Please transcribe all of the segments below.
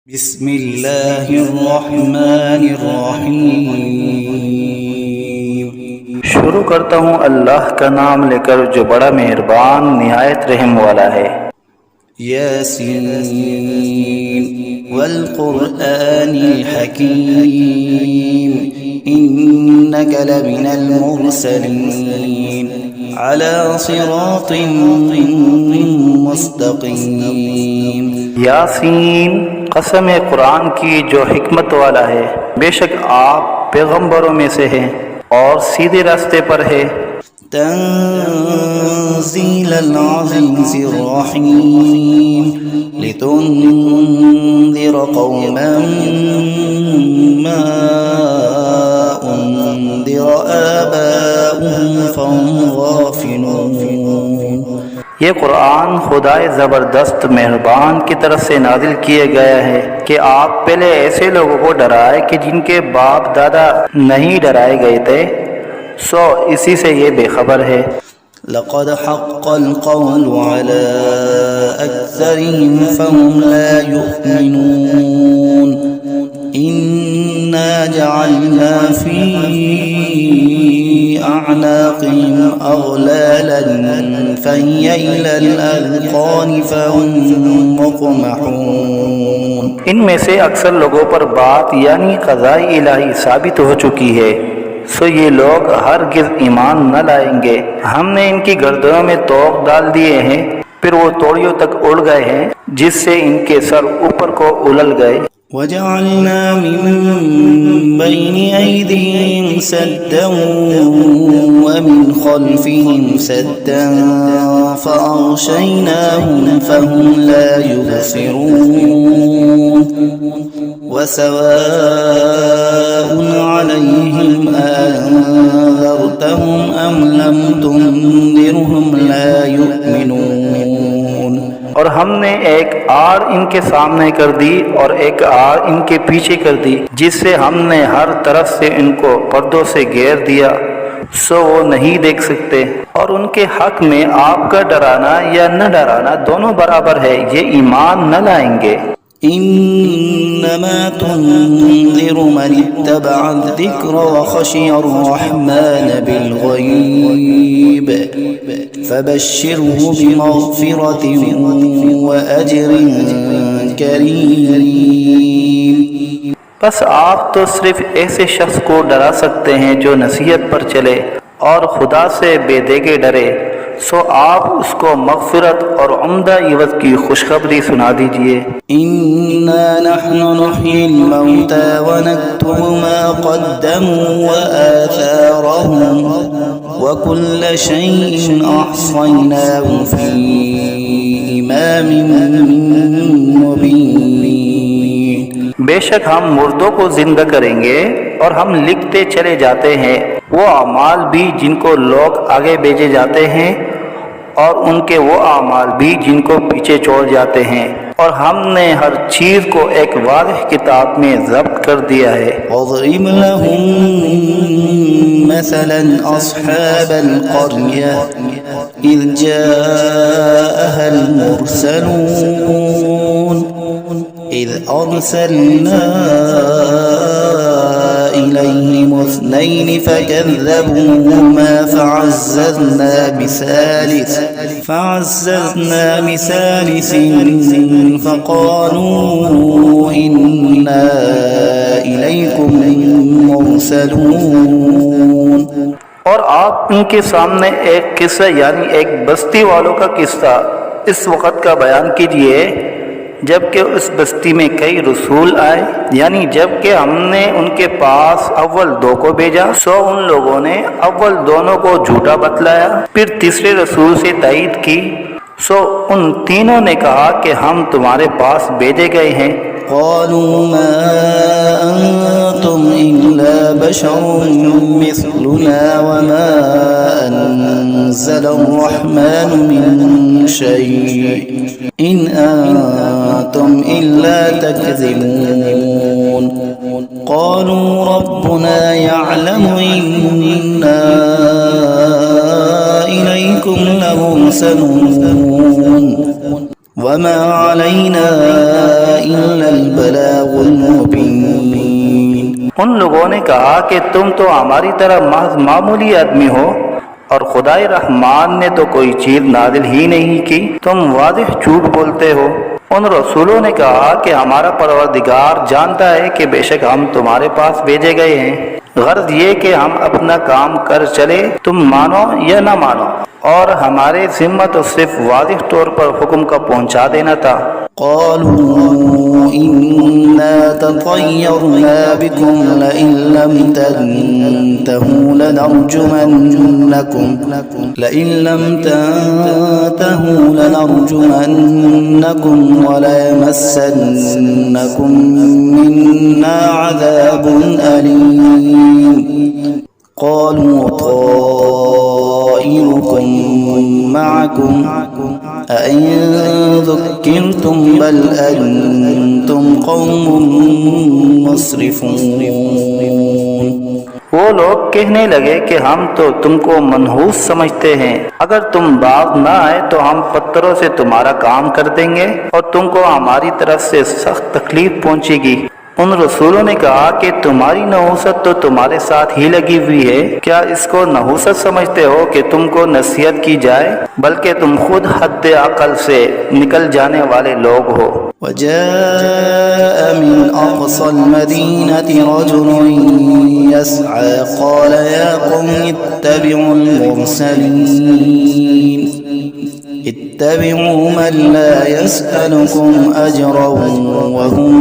बिस्मिल्लाहिर्रहमानिर्रहीम। शुरू करता हूँ अल्लाह का नाम लेकर जो बड़ा मेहरबान निहायत रहम वाला है। यासीन वल क़ुरआनिल हकीम इन्नका लमिनल मुरसलीन अला सिरातिन मुस्तक़ीम। यासीन, कसम कुरान की जो हिकमत वाला है, बेशक आप पैगंबरों में से हैं और सीधे रास्ते पर है। तंज़ीलल अज़ीज़िर रहीम लितुन्ज़िर क़ौमन मा उन्ज़िर आबाउहुम फ़हुम गाफ़िलून। ये कुरान खुदाए ज़बरदस्त मेहरबान की तरफ से नाजिल किया गया है कि आप पहले ऐसे लोगों को डराए कि जिनके बाप दादा नहीं डराए गए थे, सो इसी से ये बेखबर है। लक़द हक़्क़ल क़ौलु अला अक्सरिहिम फ़हुम ला युमिनून इन्ना जअलना फ़ी अअनाक़िहिम अग़लालन फ़हिय इलल अज़क़ानि फ़हुम मुक़महून। इनमें से अक्सर लोगों पर बात यानी क़ज़ाए इलाही साबित हो चुकी है, सो ये लोग हरगिज़ ईमान न लाएंगे। हमने इनकी गर्दनों में तोक डाल दिए हैं, फिर वो तोड़ियों तक उड़ गए हैं, जिससे इनके सर ऊपर को उलल गए। वजअलना मिन बैनि ऐदिहिम सद्दन व मिन खल्फिहिम सद्दन फ़अग़शयनाहुम फ़हुम ला युबसिरून वसवाउन अलैहिम अअन्ज़रतहुम अम लम तुन्ज़िरहुम ला युमिनून। और हमने एक आड़ इनके सामने कर दी और एक आड़ इनके पीछे कर दी, जिससे हमने हर तरफ से इनको पर्दों से घेर दिया, सो वो नहीं देख सकते। और उनके हक में आपका डराना या न डराना दोनों बराबर है, ये ईमान न लाएंगे। इन्नमा तुन्ज़िरु मन इत्तबअ अज़्ज़िक्र व ख़शिय अर्रहमान बिलग़ैब फ़बश्शिरहु बिमग़फ़िरतिन व अज्रिन करीम। बस आप तो सिर्फ ऐसे शख्स को डरा सकते हैं जो नसीहत पर चले और खुदा से बेदेगे डरे, सो आप उसको मग़फ़िरत और उम्दा इवज़ की खुशखबरी सुना दीजिए। इन्ना नहनु नुह्यिल मौता व नक्तुबु मा क़द्दमू व आथारहुम व कुल्ल शैइन अहसयनाहु फ़ी इमामिन मुबीन। बेशक हम मुर्दों को जिंदा करेंगे और हम लिखते चले जाते हैं वो अमाल भी जिनको लोग आगे भेजे जाते हैं और उनके वो अमाल भी जिनको पीछे छोड़ जाते हैं, और हमने हर चीज़ को एक वाज़ेह किताब में ज़ब्त कर दिया है। वज़रिब लहुम मसलन अस्हाबल क़र्यह इज़ जाअहल मुरसलून इज़ अरसलना इलैहिम इस्नैन फ़कज़्ज़बूहुमा फ़अज़्ज़ज़ना बिसालिसिन फ़क़ालू इन्ना इलैकुम मुरसलून। और आप इनके सामने एक किस्सा यानी एक बस्ती वालों का किस्सा इस वक़्त का बयान कीजिए जबकि उस बस्ती में कई रसूल आए, यानी जबकि हमने उनके पास अव्वल दो को भेजा, सो उन लोगों ने अव्वल दोनों को झूठा बतलाया, फिर तीसरे रसूल से तायीद की, सो उन तीनों ने कहा कि हम तुम्हारे पास भेजे गए हैं। क़ालू मा अंतुम इल्ला बशरुम मिस्लुना व मा अनज़लर्रहमानु मिन शै' इन अंतुम इल्ला तकज़िबून। क़ालू रब्बुना यअलमु इन्ना इलैकुम लमुरसलून वमा अलैना इल्लल बलागुल मुबीन। उन लोगों ने कहा कि तुम तो हमारी तरह महज मामूली आदमी हो और खुदाए रहमान ने तो कोई चीज नाजिल ही नहीं की, तुम वाज़िह झूठ बोलते हो। उन रसूलों ने कहा कि हमारा परवरदिगार जानता है कि बेशक हम तुम्हारे पास भेजे गए हैं, गर्ज ये कि हम अपना काम कर चले, तुम मानो या न मानो, और हमारे जिम्मा तो सिर्फ वाज़िह तौर पर हुक्म का पहुँचा देना था। क़ालू इन्ना ततय्यरना बिकुम लइन लम तंतहू लनरजुमन्नकुम वलयमस्सन्नकुम मिन्ना अज़ाबुन अलीम। क़ालू ताइरुकुम मअकुम अइन ज़ुक्किरतुम बल अंतुम कौमुम मुस्रिफून। वो लोग कहने लगे कि हम तो तुमको मनहूस समझते हैं, अगर तुम बाज न आए तो हम पत्थरों से तुम्हारा काम कर देंगे और तुमको हमारी तरफ से सख्त तकलीफ पहुंचेगी। उन रसूलों ने कहा कि तुम्हारी नहूसत तो तुम्हारे साथ ही लगी हुई है, क्या इसको नहूसत समझते हो कि तुमको नसीहत की जाए, बल्कि तुम खुद हद अकल से निकल जाने वाले लोग हो। वजाअ मिन अक़सल मदीनति रजुलुन यस्अा क़ाल या क़ौम इत्तबिउल मुरसलीन इत्तबिउ मन ला यसअलुकुम अजरन वहुम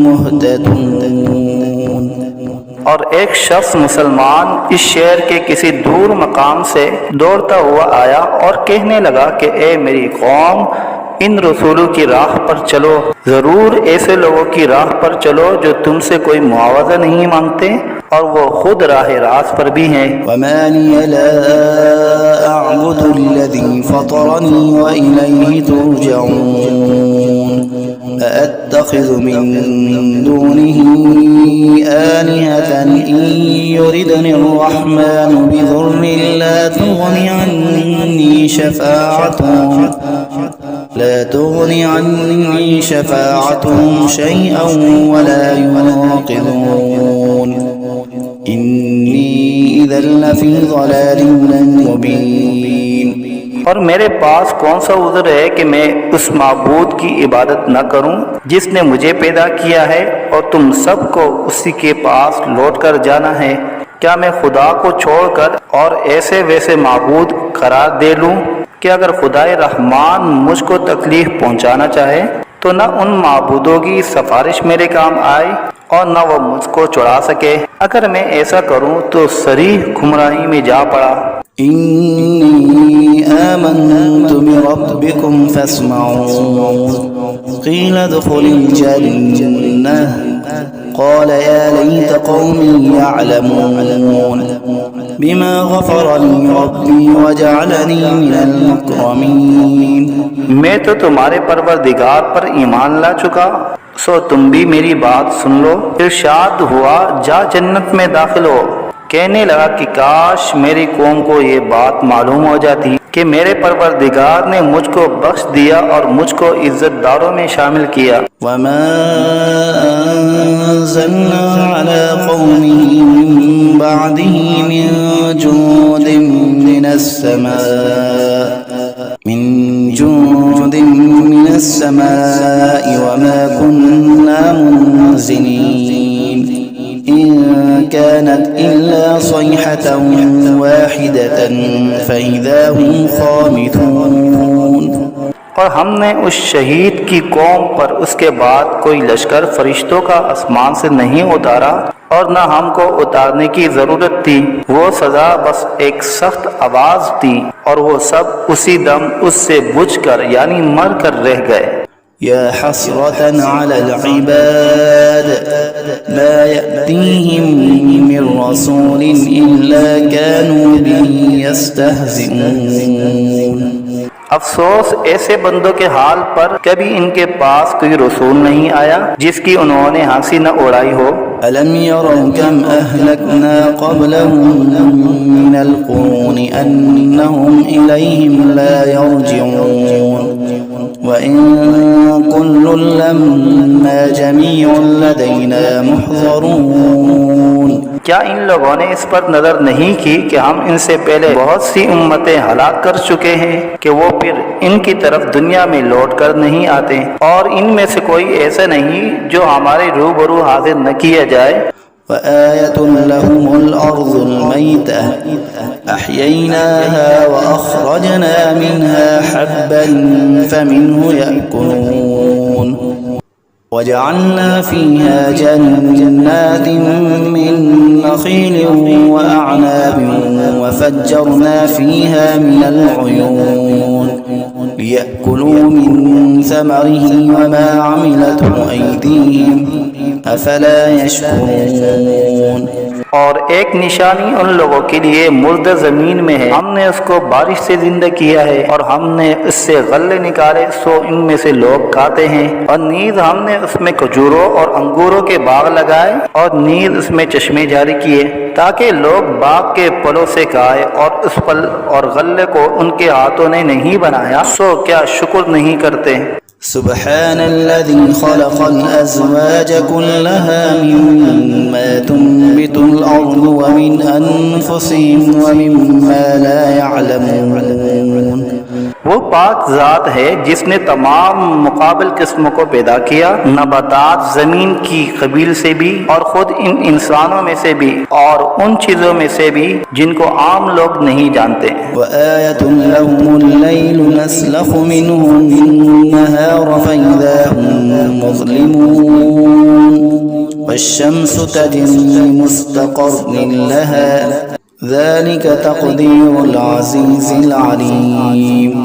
मुहतदून। और एक शख्स मुसलमान इस शहर के किसी दूर मकाम से दौड़ता हुआ आया और कहने लगा कि ए मेरी कौम, इन रसूलों की राह पर चलो, जरूर ऐसे लोगों की राह पर चलो जो तुमसे कोई मुआवजा नहीं मांगते और वो खुद राह रास्त पर भी हैं। वमा लिया ला अअबुदुल्लज़ी फ़तरनी व इलैहि तुरजऊन अअत्तख़िज़ु मिन दुनिही आलिहतन इन युरिदनिर्रहमानु बिदुर्रिन ला तुग़नि अन्नी शफ़ाअतुहुम शैअन वला युनक़िज़ून इन्नी इज़न लफ़ी ज़लालिन मुबीन। और मेरे पास कौन सा उज़्र है कि मैं उस माबूद की इबादत न करूं जिसने मुझे पैदा किया है और तुम सबको उसी के पास लौट कर जाना है। क्या मैं खुदा को छोड़कर और ऐसे वैसे माबूद करार दे लूं कि अगर खुदाए रहमान मुझको तकलीफ पहुंचाना चाहे तो न उन माबूदों की सिफारिश मेरे काम आए और न वो मुझको छुड़ा सके। अगर मैं ऐसा करूं तो सरीह गुमराही में जा पड़ा। इन्नी आमन्तु बिरब्बिकुम फस्मऊन क़ील उद्ख़ुलिल जन्नह क़ाल या लैत क़ौमी यअलमून बिमा ग़फ़र ली रब्बी वजअलनी मिनल मुकरमीन। मैं तो तुम्हारे परवरदिगार पर ईमान ला चुका, सो तुम भी मेरी बात सुन लो। इरशाद हुआ जा जन्नत में दाखिल हो। कहने लगा कि काश मेरी कौम को ये बात मालूम हो जाती कि मेरे परवरदिगार ने मुझको बख्श दिया और मुझको इज्जतदारों में शामिल किया। वमा अंज़लना अला क़ौमिही मिन बअदिही मिन जुंदिन मिनस समाई वमा कुन्ना मुनज़िलीन इन कानत इल्ला सयहतन वाहिदतन फ़इज़ा हुम ख़ामिदून। और हमने उस शहीद की कौम पर उसके बाद कोई लश्कर फरिश्तों का आसमान से नहीं उतारा और न हमको उतारने की जरूरत थी। वो सजा बस एक सख्त आवाज थी और वो सब उसी दम उससे बुझकर यानी मर कर रह गए। या हसरतन अलल इबाद ला यअतीहिम मिन रसूलिन इल्ला कानू बिही यस्तहज़िऊन। अफसोस ऐसे बंदों के हाल पर, कभी इनके पास कोई रसूल नहीं आया जिसकी उन्होंने हंसी न उड़ाई हो। अलम यरौ कम अहलकना क़ब्लहुम मिनल क़ुरूनि अन्नहुम इलैहिम ला यरजिऊन। वइन कुल्लुन लम्मा जमीउन लदैना मुहज़रून। क्या इन लोगों ने इस पर नजर नहीं की कि हम इनसे पहले बहुत सी उम्मतें हलाक कर चुके हैं कि वो फिर इनकी तरफ दुनिया में लौट कर नहीं आते, और इनमें से कोई ऐसा नहीं जो हमारे रूबरू हाजिर न किया जाए। वआयतुन लहुमुल अर्ज़ुल मैतह अहयैनाहा व अखरजना मिन्हा हब्बन फमिन्हु यअकुलून वजअलना फीहा जन्नातिन मिन नखीलिन व अअनाबिन वफज्जरना फीहा मिनल उयून लियअकुलू मिन समरिही वमा अमिलतहु अयदीहिम अफला यशकुरून। और एक निशानी उन लोगों के लिए मुर्दा जमीन में है, हमने उसको बारिश से जिंदा किया है और हमने इससे गल्ले निकाले सो इनमें से लोग खाते हैं। और नीज हमने उसमें खजूरों और अंगूरों के बाग लगाए और नीज उसमें चश्मे जारी किए ताकि लोग बाग के फलों से खाए, और उस फल और गल्ले को उनके हाथों ने नहीं बनाया सो क्या शुक्र नहीं करते। सुब्हानल्लज़ी खलक़ल अज़वाज कुल्लहा मिम्मा तुंबितुल अर्ज़ु व मिन अनफुसिहिम व मिम्मा ला यअलमून। वो पाक ज़ात है जिसने तमाम मुकाबिल किस्मों को पैदा किया, नबातात ज़मीन की कबील से भी और खुद इन इंसानों में से भी और उन चीज़ों में से भी जिनको आम लोग नहीं जानते। वआयतुन लहुमुल लैलु नस्लखु मिन्हु अन्नहार फइज़ा हुम मुज़लिमून वश्शम्सु तजरी लिमुस्तक़र्रिन लहा ज़ालिक तक़दीरुल अज़ीज़िल अलीम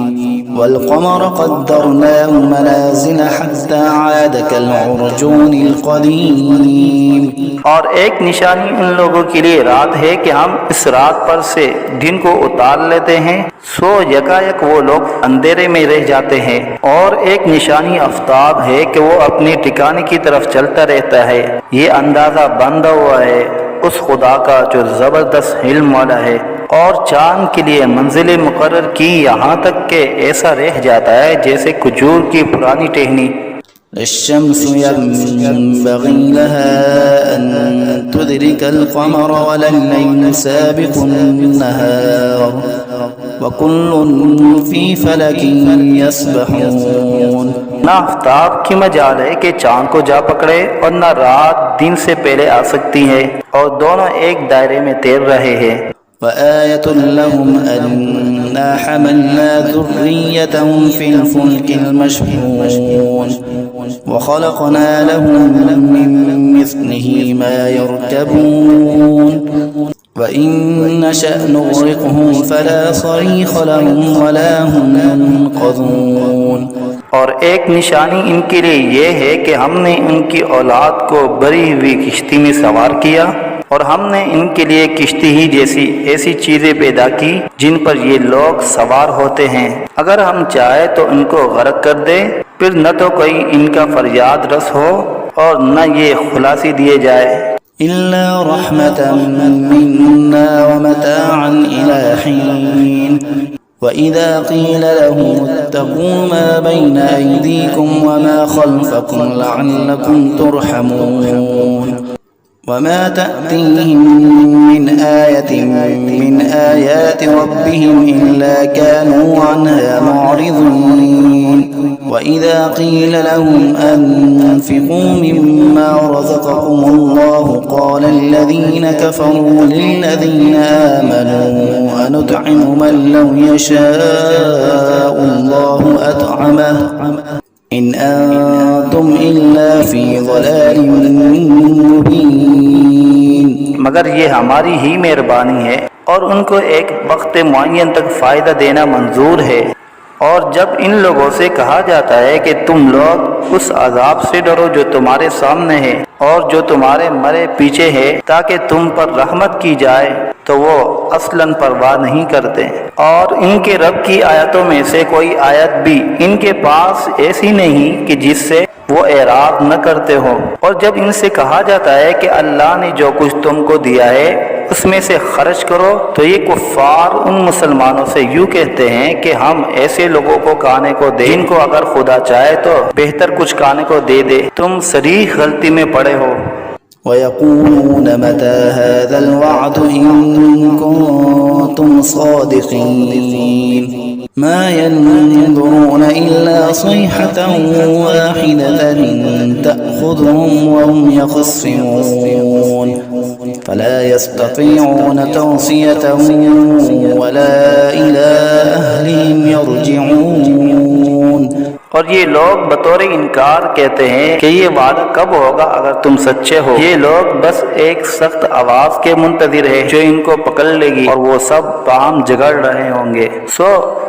वल्क़मर क़द्दरनाहु मनाज़िल हत्ता आद कल्उरजूनिल क़दीम। और एक निशानी उन लोगों के लिए रात है कि हम इस रात पर से दिन को उतार लेते हैं सो यकायक वो लोग अंधेरे में रह जाते हैं। और एक निशानी आफ्ताब है कि वो अपने ठिकाने की तरफ चलता रहता है। ये अंदाज़ा बंधा हुआ है उस खुदा का जो ज़बरदस्त इल्म वाला है। और चांद के लिए मंजिल मुकर्रर की यहाँ तक के ऐसा रह जाता है जैसे खजूर की पुरानी टहनी। अश्शम्सु यंबग़ी लहा अन तुदरिकल क़मर वल्लैलु साबिक़ुन नहार व कुल्लुन फ़ी फ़लकिन यस्बहून। ना आफ्ताब की मजाल है कि चांद को जा पकड़े और न रात दिन से पहले आ सकती है, और दोनों एक दायरे में तैर रहे हैं। वआयतुन लहुम अन्ना हमलना ज़ुर्रिय्यतहुम फ़िल फ़ुल्किल मशहून व ख़लक़ना लहुम मिन मिस्लिही मा यरकबून व इन नशअ नुग़रिक़हुम फ़ला सरीख़ लहुम वला हुम युनक़ज़ून। और एक निशानी इनके लिए ये है कि हमने उनकी औलाद को भरी हुई किश्ती में सवार किया, और हमने इनके लिए किश्ती ही जैसी ऐसी चीजें पैदा की जिन पर ये लोग सवार होते हैं। अगर हम चाहे तो इनको गर्क कर दे, फिर न तो कोई इनका फरियाद रस हो और न ये खुलासी दिए जाए। इल्ला रहमतन मिन्ना व मताअन इला हीन व इज़ा क़ील लहुम इत्तक़ू मा बैन अयदीकुम व मा ख़ल्फ़कुम लअल्लकुम तुरहमून वमा तअतीहिम मिन आयतिन मिन आयाति रब्बिहिम इल्ला कानू अन्हा मुअरिज़ीन व इज़ा क़ील लहुम अन्फ़िक़ू मिम्मा रज़क़कुमुल्लाहु क़ाल अल्लज़ीन कफ़रू लिल्लज़ीन आमनू अनुत'iमु मन लौ यशाअुल्लाहु अत'अमह इन अंतुम इल्ला फी ज़लालिम मुबीन। मगर ये हमारी ही मेहरबानी है और उनको एक वक्त मुअय्यन तक फ़ायदा देना मंजूर है। और जब इन लोगों से कहा जाता है कि तुम लोग उस अजाब से डरो जो तुम्हारे सामने है और जो तुम्हारे मरे पीछे है ताकि तुम पर रहमत की जाए, तो वो असलन परवाह नहीं करते और इनके रब की आयतों में से कोई आयत भी इनके पास ऐसी नहीं कि जिससे वो एराद न करते हो। और जब इनसे कहा जाता है कि अल्लाह ने जो कुछ तुमको दिया है उसमें से खर्च करो, तो ये कुफ्फार उन मुसलमानों से यूँ कहते हैं कि हम ऐसे लोगों को खाने को दें जिनको अगर खुदा चाहे तो बेहतर कुछ खाने को दे दे। तुम सरीह गलती में पड़े हो। वयक़ूलून मता हाज़ल वअद इन कुन्तुम सादिक़ीन मा यंज़ुरून इल्ला सयहतन वाहिदतन तअख़ुज़ुहुम वहुम यख़स्सिमून फला यस्ततीऊन तौसियतन वला इला अहलिहिम यरजिऊन। और ये लोग बतौर इनकार कहते हैं कि ये वादा कब होगा अगर तुम सच्चे हो। ये लोग बस एक सख्त आवाज के मुंतजिर है जो इनको पकड़ लेगी और वो सब बाहम झगड़ रहे होंगे। सो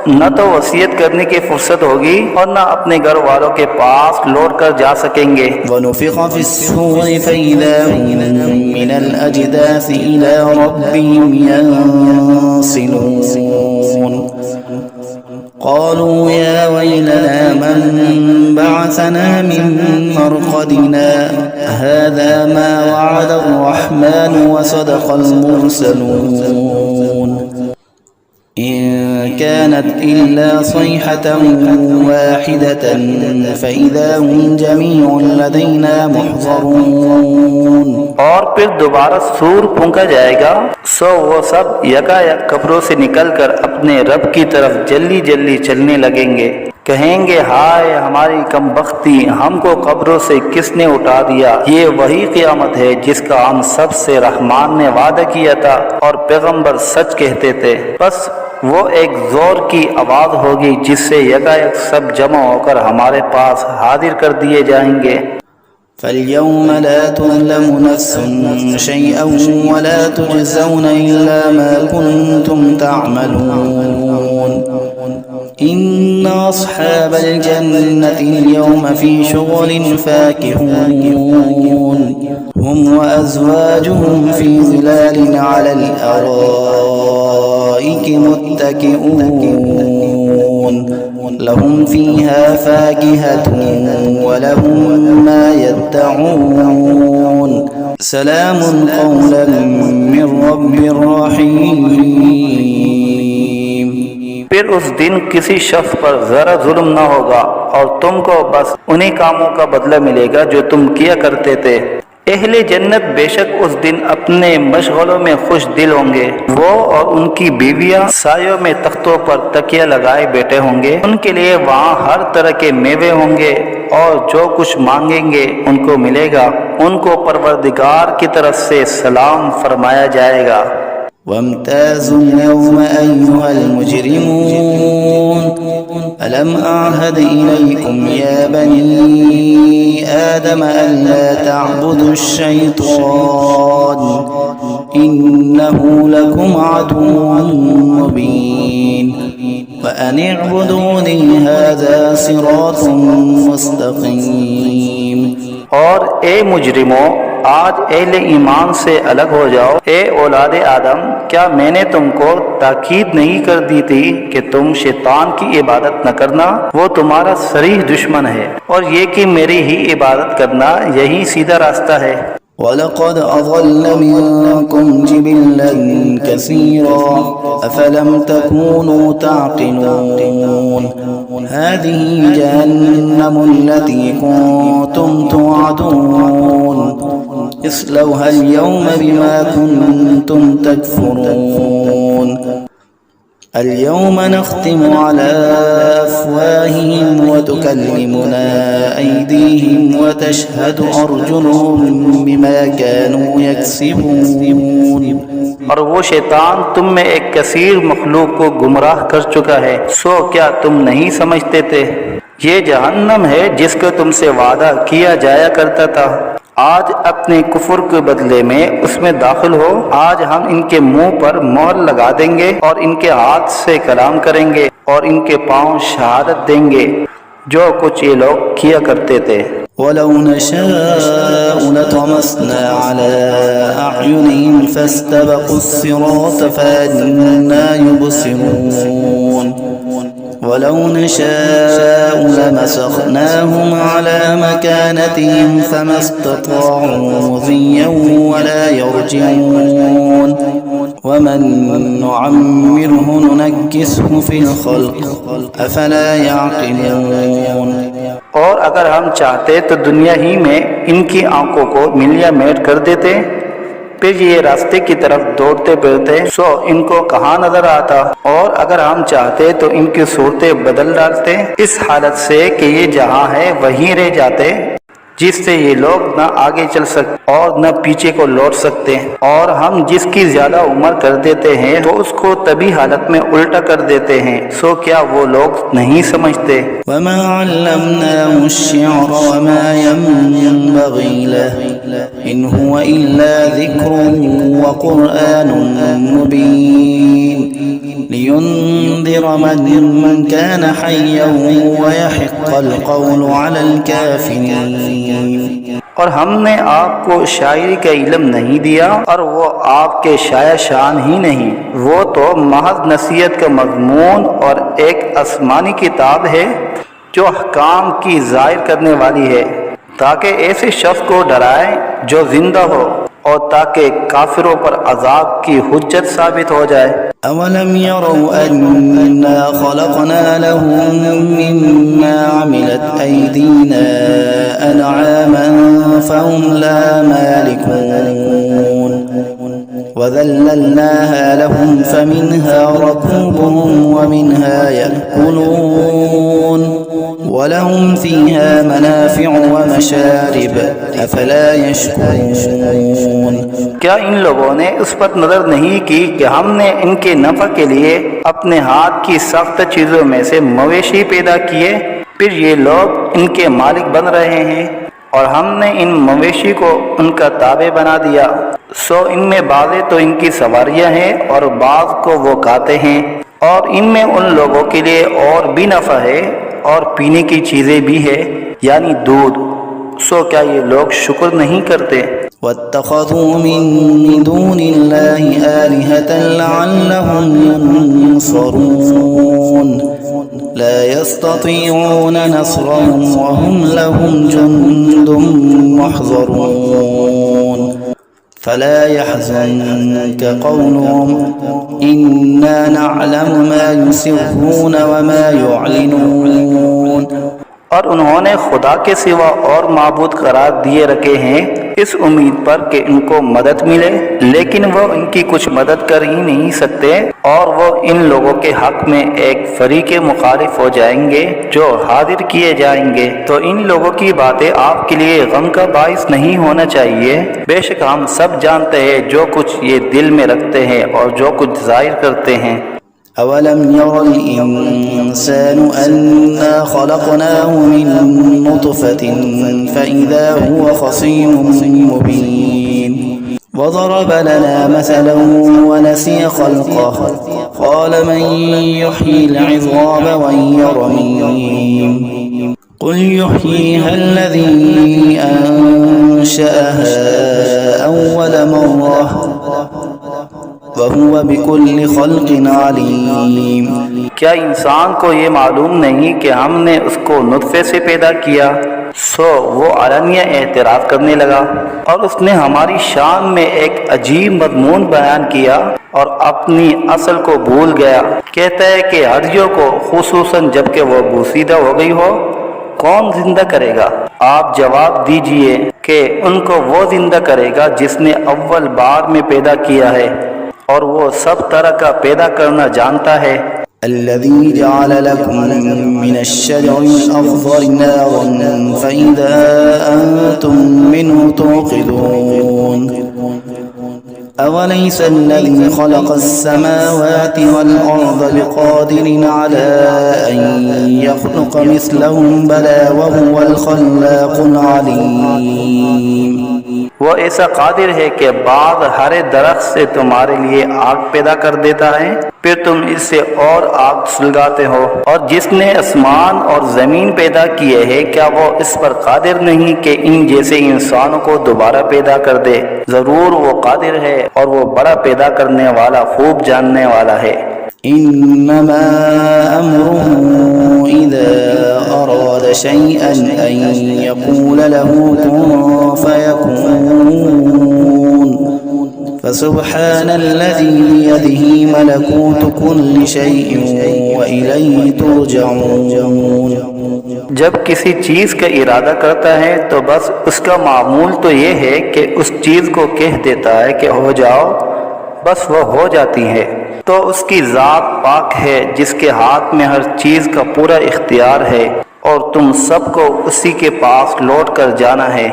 न तो वसीयत करने की फुर्सत होगी और न अपने घर वालों के पास लौट कर जा सकेंगे। वनुफ़िख़ फ़िस्सूरि फ़इज़ा हुम मिनल अजदासी इला रब्बिहिम यंसिलून क़ालू या वैलना मन बअसना मिन मरक़दिना हाज़ा मा वअद अर्रहमान व सदक़ल मुरसलून इन कानत इल्ला सयहतन वाहिदतन फ़इज़ा हुम जमीउन लदैना मुहज़रून। और फिर दोबारा सूर फूंका जाएगा, सो वो सब यकायक कब्रों से निकलकर अपने रब की तरफ जल्दी जल्दी चलने लगेंगे। कहेंगे हाय हमारी कमबख्ती, हमको कब्रों से किसने उठा दिया। ये वही क़यामत है जिसका हम सब से रहमान ने वादा किया था और पैगंबर सच कहते थे। बस वो एक जोर की आवाज होगी जिससे यकायक सब जमा होकर हमारे पास हाजिर कर दिए जाएंगे। फल्यौम ला तुज़लमु नफ्सुन शैअन वला तुजज़ौन इल्ला मा कुन्तुम तअमलून इन्ना अस्हाबल जन्नति अल-यौम फी शुग़ुलिन फ़ाकिहून हुम व अज़वाजुहुम फी ज़िलालिन अलल अराइकि मुत्तकिऊन लहुम फ़ीहा फ़ाकिहतुन व लहुम मा यद्दऊन सलामुन क़ौलन मिन रब्बिर रहीम। फिर उस दिन किसी शख्स पर जरा जुल्म न होगा और तुमको बस उन्हीं कामों का बदला मिलेगा जो तुम किया करते थे। अहले जन्नत बेशक उस दिन अपने मशगलों में खुश दिल होंगे। वो और उनकी बीवियां सायों में तख्तों पर तकिया लगाए बैठे होंगे। उनके लिए वहाँ हर तरह के मेवे होंगे और जो कुछ मांगेंगे उनको मिलेगा। उनको परवरदिगार की तरफ से सलाम फरमाया जाएगा। वम्ताज़ुल यौम अय्युहल मुजरिमून अलम अअहद इलैकुम या बनी आदम अल्ला तअबुदुश-शैतान इन्नहु लकुम अदुव्वुन मुबीन व अन इअबुदूनी हाज़ा सिरातुम मुस्तक़ीम। और ए मुजरिमों, आज अहले ईमान से अलग हो जाओ। ए औलादे आदम, क्या मैंने तुमको ताकीद नहीं कर दी थी कि तुम शैतान की इबादत न करना? वो तुम्हारा सरीह दुश्मन है और ये कि मेरी ही इबादत करना यही सीधा रास्ता है। वलक़द अज़ल्ल मिनकुम जिबिल्लन कसीरा अफ़लम तकूनू ताक़िलून हाज़िही जहन्नमुल्लती कुन्तुम तुअदून इस्लौहा अल-यौम बिमा कुन्तुम तकफ़ुरून اليوم نختم على أفواههم وتكلمنا أيديهم وتشهد أرجلهم بما كانوا يكسبون। और वो शैतान तुम में एक कसीर मखलूक को गुमराह कर चुका है, सो क्या तुम नहीं समझते थे? ये जहन्नम है जिसका तुमसे वादा किया जाया करता था। आज अपने कुफर के बदले में उसमें दाखिल हो। आज हम इनके मुंह पर मोहर लगा देंगे और इनके हाथ से कलाम करेंगे और इनके पांव शहादत देंगे जो कुछ ये लोग किया करते थे। ولو نشاء لطمسنا على أعينهم فاستبقوا الصراط فأنى يبصرون ولو نشاء لمسخناهم على مكانتهم فما استطاعوا مضيا ولا يرجعون ومن نعمره ننكسه في الخلق أفلا يعقلون। और अगर हम चाहते तो दुनिया ही में इनकी आंखों को मिलिया मेट कर देते, फिर ये रास्ते की तरफ दौड़ते फिरते सो इनको कहाँ नजर आता। और अगर हम चाहते तो इनकी सूरतें बदल डालते इस हालत से कि ये जहाँ है वहीं रह जाते, जिससे ये लोग न आगे चल सकते और न पीछे को लौट सकते। और हम जिसकी ज्यादा उम्र कर देते हैं तो उसको तभी हालत में उल्टा कर देते हैं। सो क्या वो लोग नहीं समझते। वमा अल्लमनाहु अश्शिअर वमा यंबगी लहु इन हुवा इल्ला ज़िक्रुन व क़ुरआनुन मुबीन लियुंज़िर मन कान हय्यन व यहिक़्क़ल क़ौलु अलल काफ़िरीन। और हमने आपको शायरी का इल्म नहीं दिया और वो आपके शाया शान ही नहीं, वो तो महज नसीहत का मज़मून और एक आसमानी किताब है जो अहकाम की ज़ाहिर करने वाली है, ताकि ऐसे शख्स को डराए जो जिंदा हो और ताकि काफिरों पर अजाब की हुज्जत साबित हो जाए। अवलम यरौ अन्ना खलक़ना लहुम मिम्मा अमिलत ऐदीना अनआमन फहुम ला मालिकून वज़ल्लल्नाहा लहुम फमिन्हा रकूबुहुम वमिन्हा यअकुलून वलहुम फ़ीहा मनाफ़िअु वमशारिब अफ़ला यशकुरून। क्या इन लोगों ने उस पर नजर नहीं की कि हमने इनके नफा के लिए अपने हाथ की सख्त चीजों में से मवेशी पैदा किए, फिर ये लोग इनके मालिक बन रहे हैं और हमने इन मवेशी को उनका ताबे बना दिया। सो इनमें बाज़े तो इनकी सवारियां हैं और बाज़ को वो खाते हैं, और इनमें उन लोगों के लिए और भी नफा है और पीने की चीजें भी है, यानी दूध। सो क्या ये लोग शुक्र नहीं करते। वत्तख़ज़ू मिन दूनिल्लाहि आलिहतन लअल्लहुम युनसरून ला यस्ततीऊन नस्रहुम वहुम लहुम जुन्दुम मुहज़रून फला यहज़ुनक क़ौलुहुम इन्ना नअलमु मा युसिर्रून वमा युअलिनून। और उन्होंने खुदा के सिवा और माबूद करार दिए रखे हैं इस उम्मीद पर कि इनको मदद मिले, लेकिन वो इनकी कुछ मदद कर ही नहीं सकते और वो इन लोगों के हक में एक फरीके मुखालिफ हो जाएंगे जो हाजिर किए जाएंगे। तो इन लोगों की बातें आपके लिए गम का बाइस नहीं होना चाहिए। बेशक हम सब जानते हैं जो कुछ ये दिल में रखते हैं और जो कुछ जाहिर करते हैं। अवलम यरल इंसानु अन्ना खलक़नाहु मिन नुतफ़तिन फ़इज़ा हुवा ख़सीमुम मुबीन वज़रब लना मसलन वनसिय ख़ल्क़ह क़ाल मन युह्यिल इज़ाम वहिय रमीम क़ुल युह्यीहा अल्लज़ी अंशअहा अव्वल मर्रह वहुवा बिकुल्लि ख़ल्क़िन अलीम। क्या इंसान को ये मालूम नहीं कि हमने उसको नुत्फे से पैदा किया। सो वो अलनिया एतराफ़ करने लगा और उसने हमारी शान में एक अजीब मज़मून बयान किया और अपनी असल को भूल गया। कहता है कि हर्जियों को खुसूसन जबकि वो बूसीदा हो गई हो कौन जिंदा करेगा। आप जवाब दीजिए कि उनको वो जिंदा करेगा जिसने अव्वल बार में पैदा किया है और वो सब तरह का पैदा करना जानता है। अल्लज़ी जअल लकुम मिनश्शजरिल अख़ज़रि नारन फ़इज़ा अंतुम मिन्हु तूक़िदून अवलैसा अल्लज़ी ख़लक़स-समावाति वल-अर्ज़ बिक़ादिरिन अला अन यख़्लुक़ मिस्लहुम बला वहुवल ख़ल्लाक़ुल अलीम। वो ऐसा कादिर है कि बाद हरे दरख्त से तुम्हारे लिए आग पैदा कर देता है, फिर तुम इससे और आग सुलगाते हो। और जिसने आसमान और ज़मीन पैदा किए है, क्या वो इस पर कादिर नहीं कि इन जैसे इंसानों को दोबारा पैदा कर दे? ज़रूर वो कादिर है और वो बड़ा पैदा करने वाला, खूब जानने वाला है। इन्नमा अम्रुहु इज़ा अराद शैअन अन यक़ूल लहू कुन फयकून फसुब्हानल्लज़ी बियदिही मलकूतु कुल्लि शैइन व इलैहि तुरजऊन। जब किसी चीज़ का इरादा करता है तो बस उसका मामूल तो ये है कि उस चीज़ को कह देता है कि हो जाओ, बस वो हो जाती है। तो उसकी ज़ात पाक है जिसके हाथ में हर चीज़ का पूरा इख्तियार है और तुम सबको उसी के पास लौट कर जाना है।